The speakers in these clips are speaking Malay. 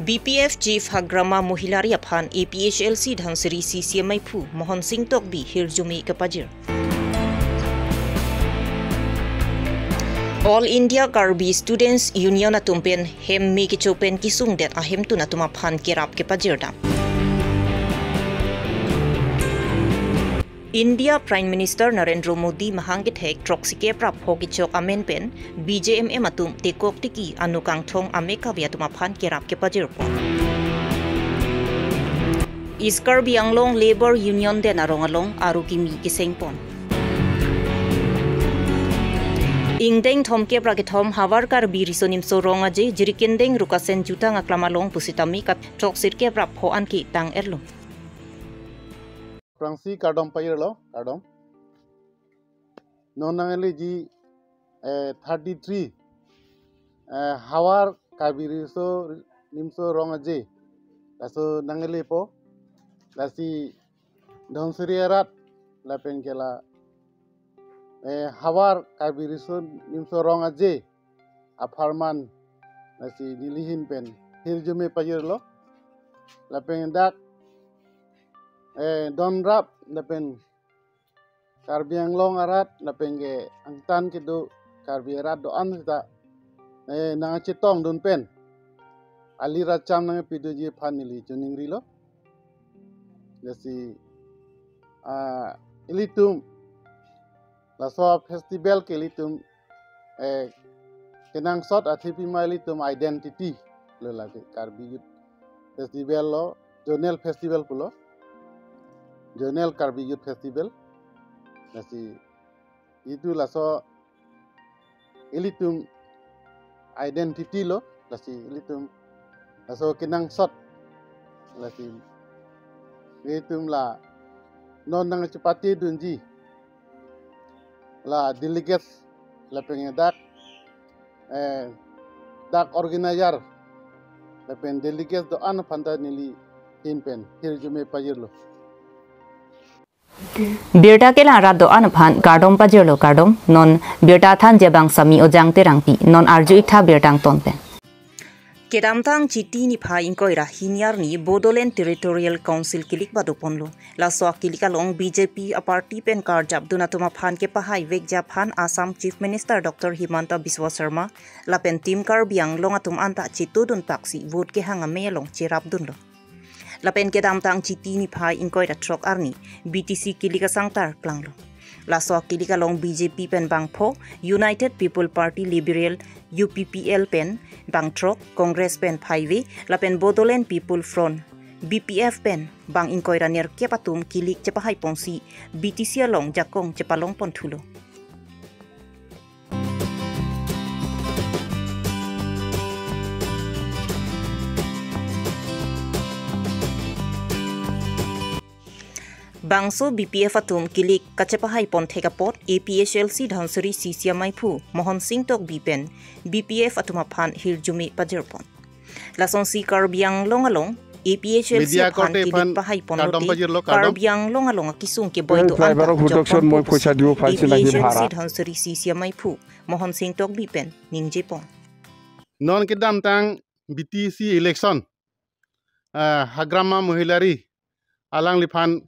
BPF Chief Hagrama Mohilari Aphan APHLC Dhansari CCMI Phu Mohon Singh Tokbi Hirjumi Kapajir. All India Karbi Students Union Atumpen Hem Mi Kichopen Kisung Det Ahem Tu Natuma Phan Kirap Kepajirda. India Prime Minister Narendra Modi mahangit hek troksike prap hokichok amen pen BJMM atum tekok tiki anukang thong ameka biatuma phan kerap ke pajirpo. Iskar Bianglong Labor Union den arongalong arukimi kisengpon. Ingdeng thom ke pragithom hawar kar birisonim soronga je jirikendeng rukasen juta ngaklamalong pusitami kat troksir ke prap ho anki tang erlo. Prangsi kadom payirlo kadom nonangeli ji 33 hawar kabiriso nimso rongaje laso nangeli po lasi dhonsriarat lapengkela hawar kabiriso nimso rongaje aparman lasi dilihin pen hirjume payirlo lapendak don rap lapen Karbianglong arat lapenge angtan kido karbi arat doan kita nang cetong don pen ali racham nang pido je phanili juningri lo jasi ilitum laso festival ke ilitum kenang sot athipi ma ilitum identity lo lage karbi festival lo zonal festival pulo Jonel Karbi Youth Festival, nasi itu laso ilitum identity lo, nasi ilitum laso kinang sot, nasi ilitum la non nang cepati dunji, la delegates la pengedak dak organizer, la pen delegates do an panda nili hinpen hirjume pajirlo. Birta ke la rado anaphan kardom pajirlo kardom non birta than jebang sami ojang terangti non arju itha birtang tonpe kedamtang chiti ni pha inkoira hinyar ni Bodoland Territorial Council kilik badoponlo la so kilika long BJP a party pen card jab dunatuma phan ke pahai vek japhan Assam Chief Minister Dr. Himanta Biswa Sharma la pen team kar biang long atum anta chitu dun paksi vote ke hanga melong chirap dunlo lapen ke damtang chiti ni phai inkoi ra trok arni BTC kilika sangtar klanglo la so kilika long BJP pen bangpho United People Party Liberal UPPL pen bang trok Congress pen phaiwi lapen Bodoland People Front BPF pen bang inkoi ra ner ke patum kilik chepahai pongsi BTC long jakong chepalong ponthulo Bangso BPF atum kilik kachepahai pon thekapot APHLC Dhansari CCMI Phu Mohon Singh Tokbi pen BPF atuma phan hirjumi pajerpon lason si karbiang longalong APHLC phan kilik pahai pon karbiang longalong kisung ke boy do anta APHLC Dhansari CCMI Phu Mohon Singh Tokbi pen ningje pon non kidam tang BTC election Hagrama Mohilari alang liphan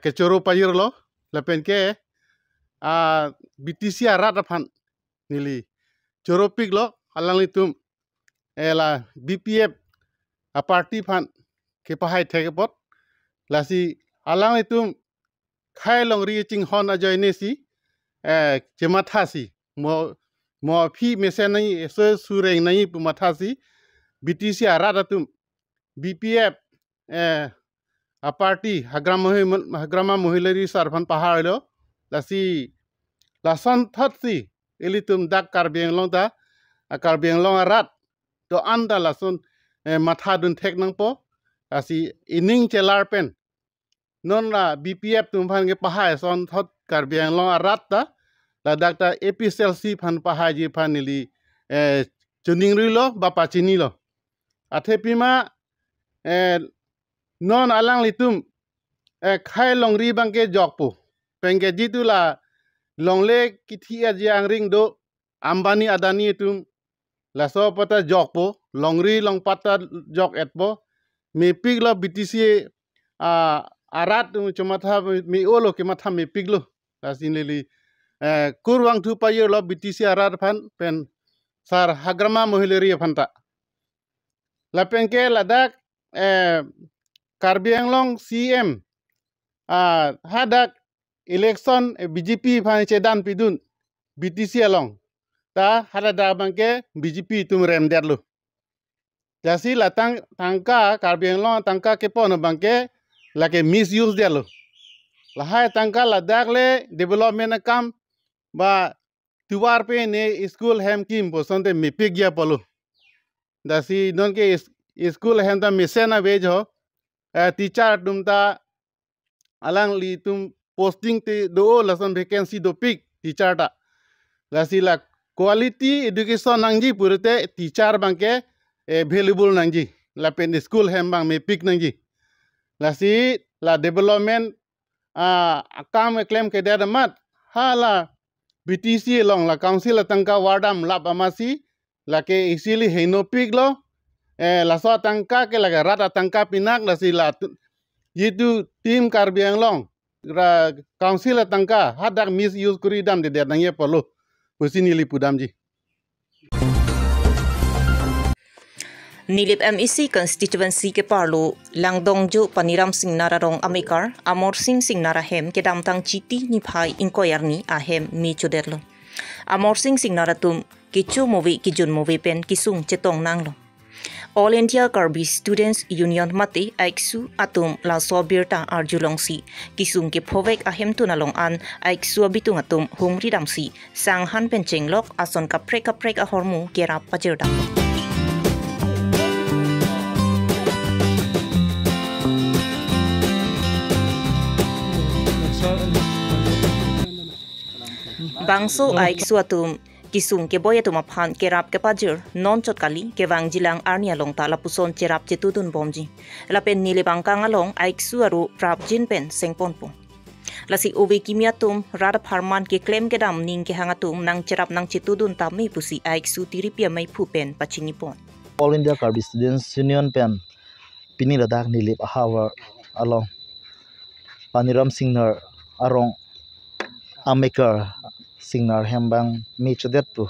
kecoro payir lo lepen ke BTC arat aphan nili coropik lo alang litum la BPF a party phan ke pahai thekepot lasi alang litum khai long ri ching hon ajoy nesi chemathasi mo phi mesen nai so sureng nai pumathasi BTC arat atum BPF a party Hagrama Mohilari sarphan pahalo lasi lason thotsi elitum dak karbianglong da karbianglong arat to anda lason matha dun thek nang po lasi ining chelar pen non la BPF tum phan ge pahai son thot karbianglong arat da la dakta APHLC phan pahai ji phan nili chuning ri lo bapa chini lo athepima non alang litum khai long ri bangke jokpo pengke jitu la longle kithi ajiang ring do Ambani Adani tum laso pata jok po longri long pata jok et po me pig lo BTC arat cuma tha me olo ke matha me pig lo lasin lili kurwang tu pa year lo BTC arat phan pen sar hagrama mohileri phanta lapengke ladak Karbi Anglong CM hadak election BJP phan chedan pidun BTC along ta hadada bangke BJP tum rem derlo jasi latang tangka Karbi Anglong tangka kepo no bangke lake misuse derlo lahai tangka ladak le development kam ba tuar pe ne school hem kim posonte mipik ya polo dasi non ke school hem ta mesena wej ho teacher dumta alang li tum posting te do lason vacancy do pick teacher ta lasi la quality education nangji purute teacher bangke available nangji la pen school hem bang me pick nangji lasi la development akam claim ke der mat hala BTC long la council tangka wardam lab amasi la ke isili heino pick lo la so tangka ke la rata tangka pinak lasi la yitu tim Karbi Anglong council tangka hadak misuse kuri dam de nangye polo pusini li pudam ji Nilip MEC constituency ke parlo Langdongjo Paniram Singh Nararong Amikar Amor Singh Narahem ke damtang chiti ni phai inkoyarni ahem mi choderlo Amor Singh Naratum kichu movie kijun movie pen kisung chetong nanglo All India Karbi Students Union mati aiksu atum la sobirta arjulongsi kisung ke phovek ahem tunalong an aiksu abitung atum humri damsi sanghan pencenglok ason kaprek ahormu kerap pajirdam Bangso aiksu atum kisung ke boya tuma phan kerap ke pajir non chot kali ke wang jilang arnia long ta lapuson cherap chetudun bomji lapen nile bangkang along aiksu aru prap jin pen sengpon po lasi obe kimia tum rada pharman ke claim ke dam ning ke hangatum nang cherap nang chetudun ta mai pusi aiksu tiripia mai phu pen pachini pon All India Karbi Students Union pen pini ladak nilip ahawar along Paniram Singh arong Amikar Singnar hembang mi chodet pu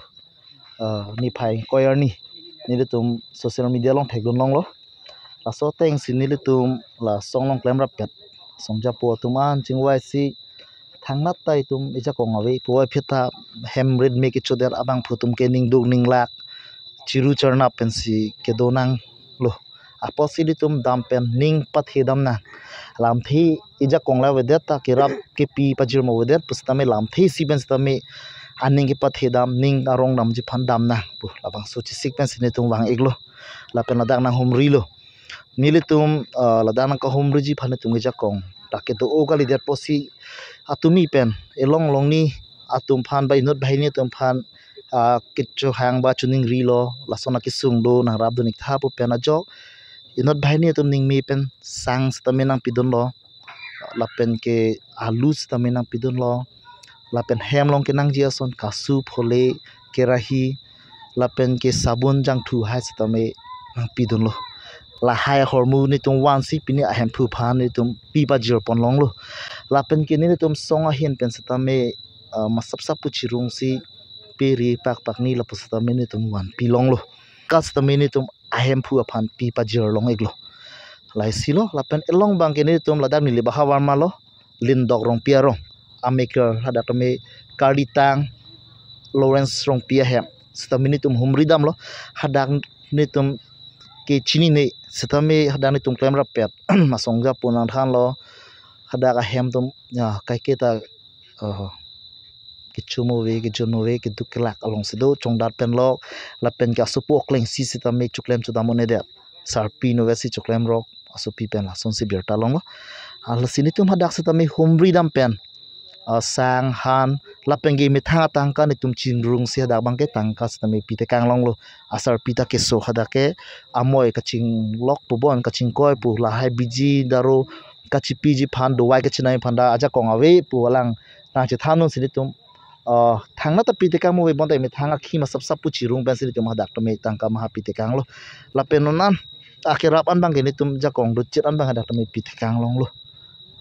ni phai koyar ni tum social media long thek long lo la so teng sin ni tum la song long claim rap pet songja po tuman chingwai si thangnat tai tum ija ko ngawi po phita hem red me ki chodet abang phutum ke ning duk ning lak chiru charna pensi ke donang lo aposili tum dam pen ning pathe dam na lam thi ija kongla wedet ta kirap ke pi pajir mo wedet pustame lam thi siben stame aning ke pathe dam ning arong dam ji phan dam na pu labang so chi sik pen sine tum wang eglo la pen ladak na humri lo nili tum ladak na ka humri ji phan tum ija kong take to o gali det posi atumi pen elong long ni atum phan bai not bhai ni tum phan kitcho hang ba chuning ri lo lasona ki sung do na rab do nik tha pu pen a jok inot bhai ni tum ning mi pen sang stame nang pidon lo lapen ke alu stame nang pidon lo lapen hem long ke nang jia son kasu phole kerahi lapen ke sabun jang thu hai stame nang pidon lo la hai hormu ni tum wan si pini ahem phu phan ni tum pi ba jir pon long lo lapen ke ni tum songa hin pen stame masap sap pu chirung si peri pak ni la pustame ni tum wan pi long lo kas stame ni tum ahem phu aphan pi pa jir long eglo lai silo lapen elong bang ke ni tum ladak ni liba hawar malo lin dog rong pia rong Amikar hadak me Karditang Lawrence rong pia hem stamini tum humri dam lo hadak ni tum ke chini ne setame hadak ni tum claim rap pet masongja punang than lo hadak a hem tum ya kai ke ta kichu mowe ki jonowe ki dukelak along sido chongdat pen lo lapen ka supok leng si sitame chuklem chudamone de sarpi no si chuklem rok asupi pen la son si birta long lo al sini tum hadak sitame humri dam pen sang han lapengge mi thanga tangka ni tum chingrung si hadak bangke tangka sitame pite kang long lo asar pita ke so hadake amoy kaching lok pubon kaching koi pu la hai biji daro kachipi ji phan do wai kachinai phanda aja kongawe pu walang na che thanun sini tum thangna ta pitekang mo bontai mi thanga khi ma sap puchi rung ban sili tum hadak to me tangka ma pitekang lo la penonan akhirap an bang ni tum jakong do chit an bang hadak to me pitekang long lo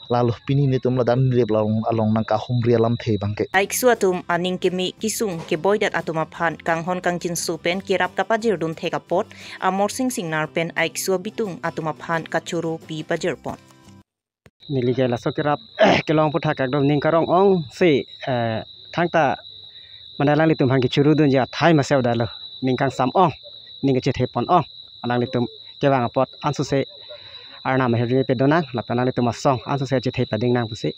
lalu pini ni tum la dan lep long along nang ka humri alam the bang ke Aiksu atum aning kemi kisung ke boydat atuma phan kang hon kang jin supen kirap kapajir dun theka pot amor sing nar pen aiksu bitung atuma phan kachuru pi pajir pon nili ke laso kirap kelong puthak ekdom ning karong ong se thangta manalang litum hang ki churu dun ja thai ma sew dalo ning kang sam ong ning ke chethe pon ong alang litum kewang pot ansu se arna ma heri pe donang lapan litum asong ansu se chethe pading nang pusi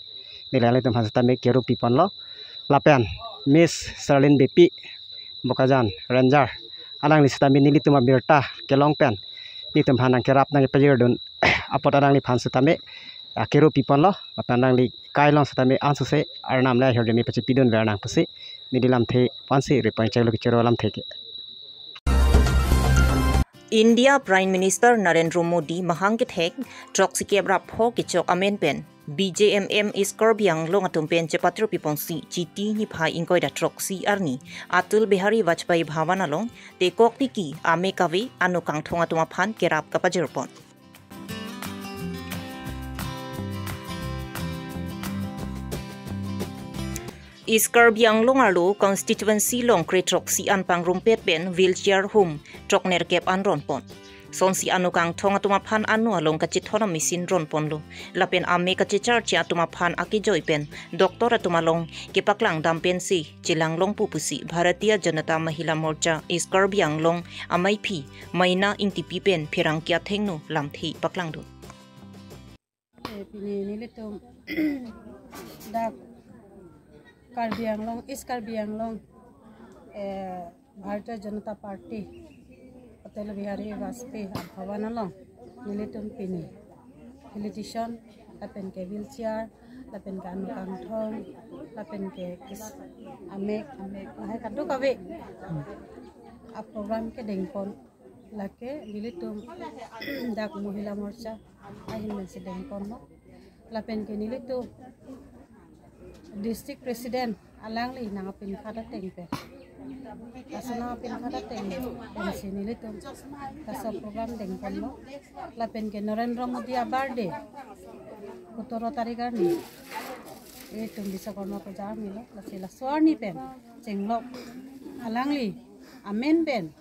nilai litum hang sta me keru pi pon lo lapan Miss Serlin Bepi Bokajan Ranger alang lista mi nilitum birta kelong pen litum hanang kerap nang pajir dun apot alang li phan sutame keru pi pon lo lapan nang li kailong sutame ansu se arnam la heri mi pachi pidun ver nang pusi nidilam the pansi repang chelo ki chero lam theke India Prime Minister Narendra Modi mahang ke thek troksi ke brap ho ke chok amen pen BJMM Iskarbiang long atum pen chepatro pipongsi chiti ni phai ingkoi da troksi arni Atul Bihari Vajpayee Bhavan along te kok tiki ame kawe anu kang thonga tuma phan kerap kapajir pon Iskarbiang long arlo constituency long kre troksi an pang rumpet pen wheelchair home trok ner kep an ron pon son si anu kang thong atuma phan anu along ka chithona machine ron pon lo lapen ame ka chichar chi atuma phan aki joy pen doctor atuma long ke paklang dam pen si chilang long pu pusi Bharatiya Janata Mahila Morcha Iskarbiang long amai phi maina ingti pi pen phirang kya thengnu lam thi paklang do pini nilitum dak Karbiang long is Karbiang long Bharatiya Janata Party Atal Bihari Vajpayee Bhavan long nilitum pini politician lapen ke wheelchair lapen ke anu kang thong lapen ke amek hai kadu kawe a program ke dengpon lake nilitum dak Mahila Morcha ahin men se dengpon no lapen ke nilitum District President alangli nangapin kada tengpe asana pin kada teng dan sini litum kasa program dengpon lo lapen ke Narendra Modi birthday 17 tarikan ni itu bisa korma kerja milo lasila swarni pen cenglok alangli amen pen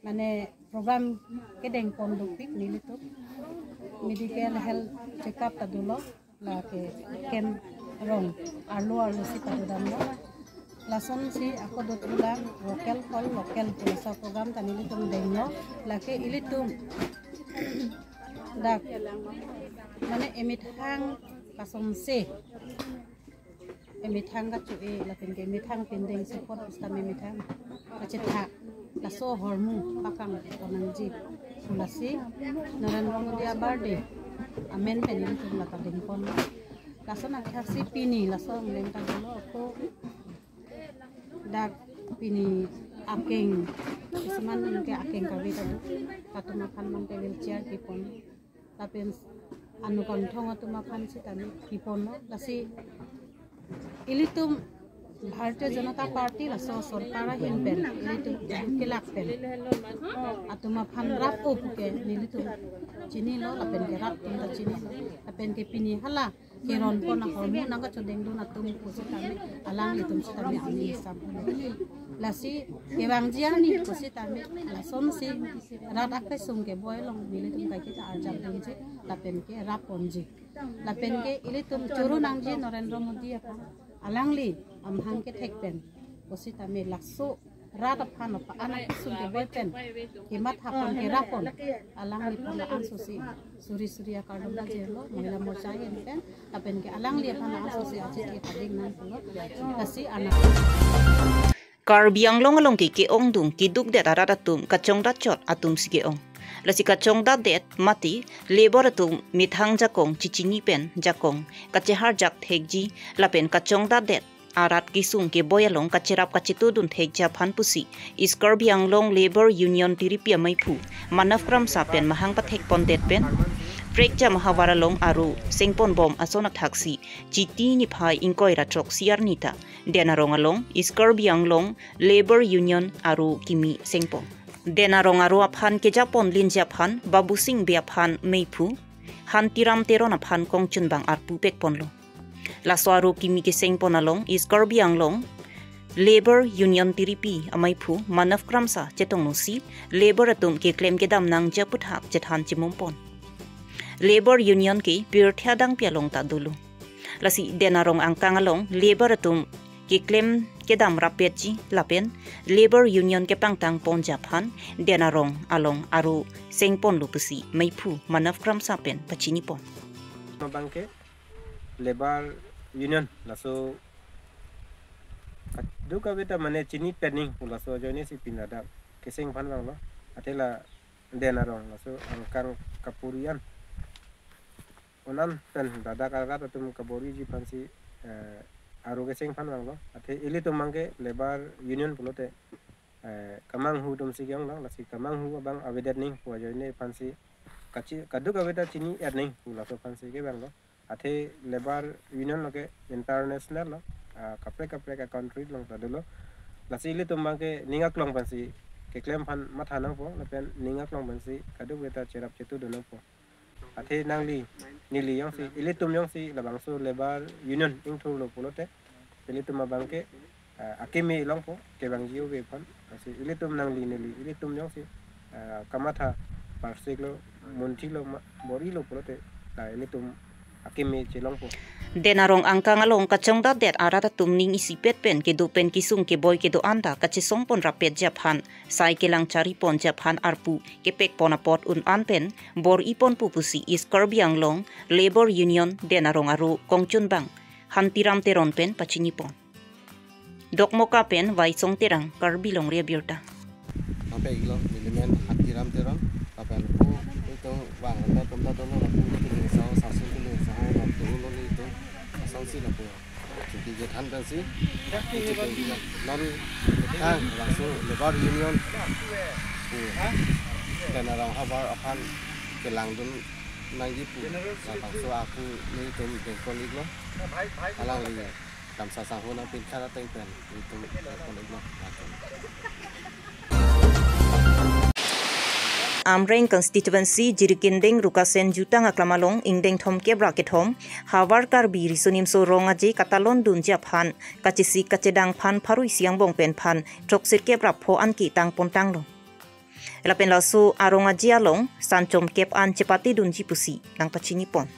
mane program ke dengpon dupik ni litum medical health check up tadulo la ke kem rong arlo si padudam lo lason si ako dotulang local sa program tani litum dengno lake ilitum dak mane emithang kasom se emithang ka chu e lapen ke emithang pindeng support sta emithang kacetha laso hormu pakang konangji sulasi Narendra Modi birthday amen penin tum laka dengpon lason akhasi pini lason lenta dulu aku dak pini akeng seman ke akeng kawi tadu katuma kan mang te wheelchair kipon tapi anu kan thong atuma kan si tani kipon lasi ilitum Bharatiya Janata Party laso sarkara hinben ilitum kilak pen atuma phan rap upuke nilitum chini lo lapen ke rap tinta chini lapen ke pini hala kiron ko na hormo nanga chodeng do na tum kusitami alang litum sitami ami sam lasi kewang jiani kusitami lason si rat akai sum ke boy long nilitum kai kita arjam dingji lapen ke rap ponji lapen ke ilitum churu nangji Narendra Modi apa alangli amhang ke thekpen kusitami lakso rat aphan apa anak sum ke boypen himat hapon ke rapon alang li pala ansusi suri akadula jelo Mahila Morcha pen apen ke alang li aphan ansusi ajit ke pading nan polo kasi anak Karbiang long along ki ong dung ki duk det arat atum kachong dat chot atum sige ong lasi kachong dat det mati labor atum mithang jakong chichini pen jakong kachehar jak thekji lapen kachong dat det arat kisung ke boyalong kachirap kachitu dun thekja phan pusi Iskarbiang long labor union tiripia maipu manafkram sapen mahang pathek pondet pen Prek jam hawaralong aru sengpon bom asonak taksi jiti ni phai ingkoi ratrok siar nita denarong along iskorbiang long labor union aru kimi sengpon denarong aru aphan ke japon lin japhan babu sing biaphan meipu han tiram teron aphan kongchun bang arpu pek ponlo laso aru kimi ke sengpon along iskorbiang long labor union tiripi amaipu manaf kramsa chetong nosi labor atum ke claim ke dam nang japut hak jethan chimumpon labor union ki pure thiadang pialong ta dulu lasi denarong angkang along labor atum ki claim ke dam rapetji lapen labor union ke pangtang pon japhan denarong along aru sengpon lupusi maipu manaf kram sapen pachini pon mabangke labor union laso duka beta mane chini pending laso jone si pinada keseng pan bang lo atela denarong laso angkang kapurian onan pen dada kata tum kabori ji pansi aru keseng pan bang lo ate ili tum mangke labor union pulote kamang hu tum sigyang lo lasi kamang hu bang awedat ning wa jone pansi kachi kaduka beta chini erning laso pansi ke bang lo ate labor union lo ke international lo kapre ka country long ta dulu lasi ili tum mangke ningak long pansi ke claim pan mathanang po lapen ningak long pansi kadu beta cerap cetu dono po ate nangli nili yang si ili tum yang si labang so labor union ing thu lo pulote ili tum mabangke akimi long po ke bang jiu be pan si ili tum nangli nili ili tum yang si kamatha parsiklo montilo bori lo pulote la ili tum akimi chilong po denarong angkang along kachong da det arata tumning isipet pen ke do pen kisung ke boy ke do anda kachisong pon rapet japhan sai ke lang cari pon japhan arpu ke pek pon apot un anpen bor ipon pupusi is korbiang long labor union denarong aru kongchun bang hantiram teron pen pachini pon dokmoka pen waisong terang karbilong rebiota sampai ilo elemen hantiram teron apan ku itu bang anda tumda dono la ku ni sao sasun ni sao la tu lo ni tu sangsi la po jadi je than dan si non langsung labor union dan orang habar akan kelang dun nangi pu langsung aku ni tu bengkol iglo alang li kamsa sahuna pin cara tengpen itu bengkol iglo Amreng constituency jirikindeng rukasen jutang aklamalong ingdeng thom ke bracket hom hawar karbi risunim so rongaje katalon dun japhan kachisi kachedang phan pharui siang bong pen phan troksir ke brapho an ki tang pontang lo lapen lasu arongaje along sanchom kep an chepati dun jipusi nang pachini pon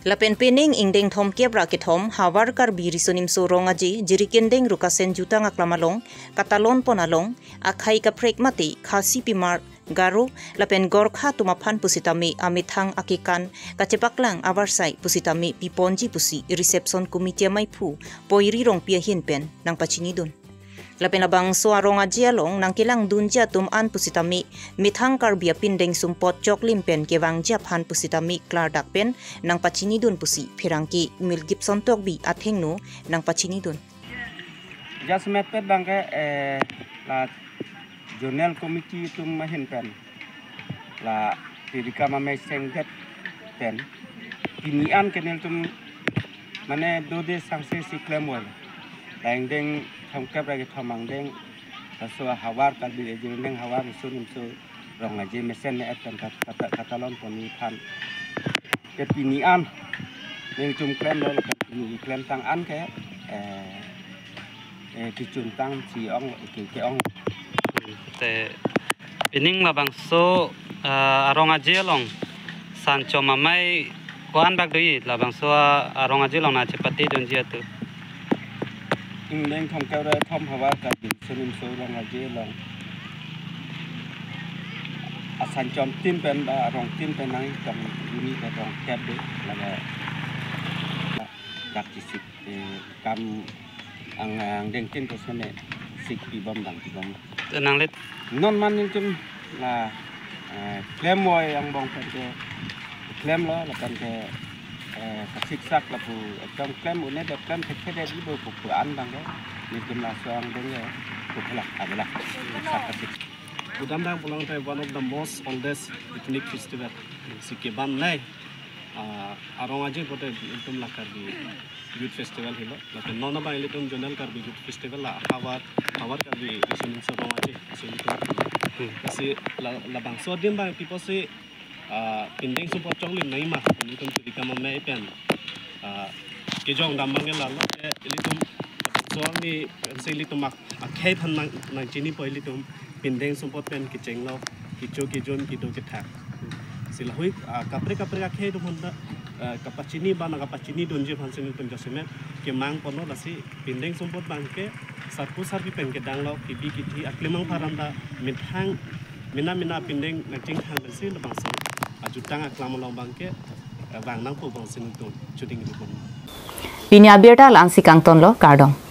lapen pening ingdeng thom ke bracket hom hawar karbi risunim so rongaje jirikindeng rukasen jutang aklamalong katalon ponalong akhai ka prek mati khasi pimar Garo lapen gorkha tumaphan pusitami amithang akikan kachepaklang awarsai pusitami piponji pusi reception committee mai phu poiri rong pia hin pen nang pachini dun lapen labang so arong ajialong nang kilang dunja tum an pusitami mithang karbia pindeng sumpot choklim pen kewang japhan pusitami klardak pen nang pachini dun pusi phirangki Mil Gibson tokbi athengnu nang pachini dun jasmet pet bangke la Jurnal komiti itu mahin pen la pirika mame sengket pen pinian kenel tum mane dode sangse si klemol laing deng thongkap lagi thomang deng so hawar kalbi jurneng hawar sunim so rong aje mesen ne etan kata katalon poni than ke pinian neng tum klem lo ni klem tang an ke kicun tang si ong ke ong te ining mabang so arong ajelong sancho mamai kuan bag doi labang so arong ajelong na cepati don jia tu ingdeng thom kau thom hawa ka sunim so rong ajelong asan chom tin pen ba rong tin pen nang kam ini ka rong kep de laga dak sik kam ang deng tin ko sene sik pi bom dang pi bom tenang let non man yang cem lah klaim moy yang bong pen ke klaim lo la kan ke siksak la pu trong klaim une de klaim ke de di bo pu an bang ke ni cem la soang deng ye pu phala abala sakasik Budam Pulang one of the most oldest ethnic festival Sikiban Nai arong aja pada itu lakar di youth festival hilo lalu nona bang itu jonal kar di youth festival lah hawar kar di sini serong aja sini tu kasi labang so dia bang people si pindeng support chong lim nai mah ini tu di kamar mai pen kejong damangnya lalu itu so ni sili tu mak akhai pan nang cini poi itu pindeng support pen kiceng lo kijon kido kita sila hui kapre akhai tu honda kapacini bana kapacini donje fansen itu jasime ke mang pono lasi pindeng support bangke sarpu sarpi pen ke danglo kibi kiti aklimang paranda mithang mina pindeng ngacing hang besi lebangso ajutang aklam long bangke bang nang pu bangsen itu shooting itu pun Pinya berta langsi kangton lo kardong.